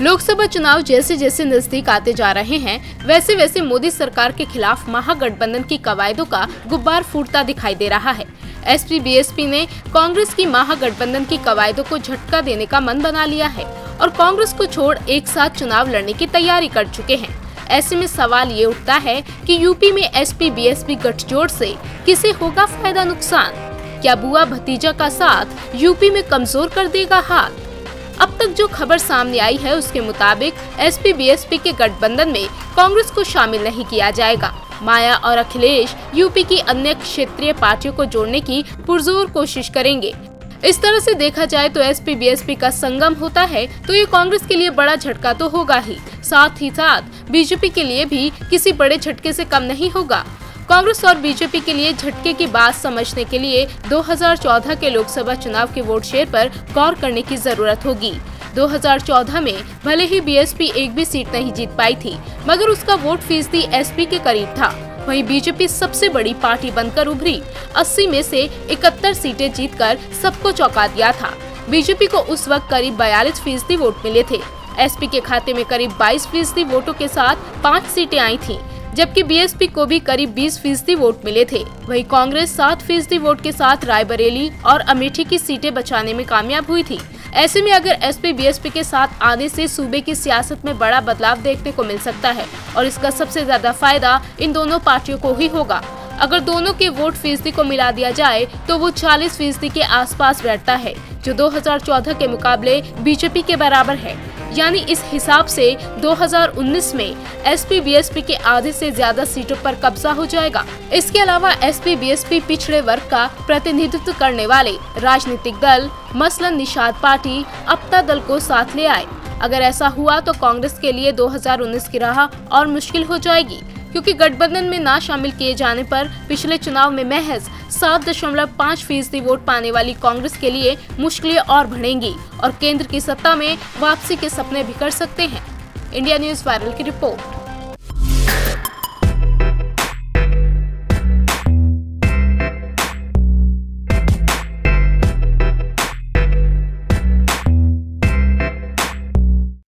लोकसभा चुनाव जैसे जैसे नजदीक आते जा रहे हैं, वैसे वैसे मोदी सरकार के खिलाफ महागठबंधन की कवायदों का गुब्बार फूटता दिखाई दे रहा है। एसपी बीएसपी ने कांग्रेस की महागठबंधन की कवायदों को झटका देने का मन बना लिया है और कांग्रेस को छोड़ एक साथ चुनाव लड़ने की तैयारी कर चुके हैं। ऐसे में सवाल ये उठता है कि यूपी में एसपी बीएसपी गठजोड़ से किसे होगा फायदा नुकसान? क्या बुआ भतीजा का साथ यूपी में कमजोर कर देगा हाथ? अब तक जो खबर सामने आई है उसके मुताबिक एसपी बीएसपी के गठबंधन में कांग्रेस को शामिल नहीं किया जाएगा। माया और अखिलेश यूपी की अन्य क्षेत्रीय पार्टियों को जोड़ने की पुरजोर कोशिश करेंगे। इस तरह से देखा जाए तो एसपी बीएसपी का संगम होता है तो ये कांग्रेस के लिए बड़ा झटका तो होगा ही साथ बीजेपी के लिए भी किसी बड़े झटके से कम नहीं होगा। कांग्रेस और बीजेपी के लिए झटके की बात समझने के लिए 2014 के लोकसभा चुनाव के वोट शेयर पर गौर करने की जरूरत होगी। 2014 में भले ही बीएसपी एक भी सीट नहीं जीत पाई थी, मगर उसका वोट फीसदी एसपी के करीब था। वहीं बीजेपी सबसे बड़ी पार्टी बनकर उभरी, 80 में से 71 सीटें जीतकर सबको चौंका दिया था। बीजेपी को उस वक्त करीब 42% वोट मिले थे। एसपी के खाते में करीब 22% वोटों के साथ 5 सीटें आई थीं, जबकि बीएसपी को भी करीब 20% वोट मिले थे। वहीं कांग्रेस 7% वोट के साथ रायबरेली और अमेठी की सीटें बचाने में कामयाब हुई थी। ऐसे में अगर एसपी बीएसपी के साथ आने से सूबे की सियासत में बड़ा बदलाव देखने को मिल सकता है और इसका सबसे ज्यादा फायदा इन दोनों पार्टियों को ही होगा। अगर दोनों के वोट फीसदी को मिला दिया जाए तो वो 40% के आसपास बैठता है, जो 2014 के मुकाबले बीजेपी के बराबर है। यानी इस हिसाब से 2019 में एसपी बीएसपी के आधे से ज्यादा सीटों पर कब्जा हो जाएगा। इसके अलावा एसपी बीएसपी पिछड़े वर्ग का प्रतिनिधित्व करने वाले राजनीतिक दल मसलन निषाद पार्टी अपता दल को साथ ले आए। अगर ऐसा हुआ तो कांग्रेस के लिए 2019 की राह और मुश्किल हो जाएगी, क्योंकि गठबंधन में ना शामिल किए जाने पर पिछले चुनाव में महज 7.5% वोट पाने वाली कांग्रेस के लिए मुश्किलें और बढ़ेंगी और केंद्र की सत्ता में वापसी के सपने बिखर सकते हैं। इंडिया न्यूज़ वायरल की रिपोर्ट।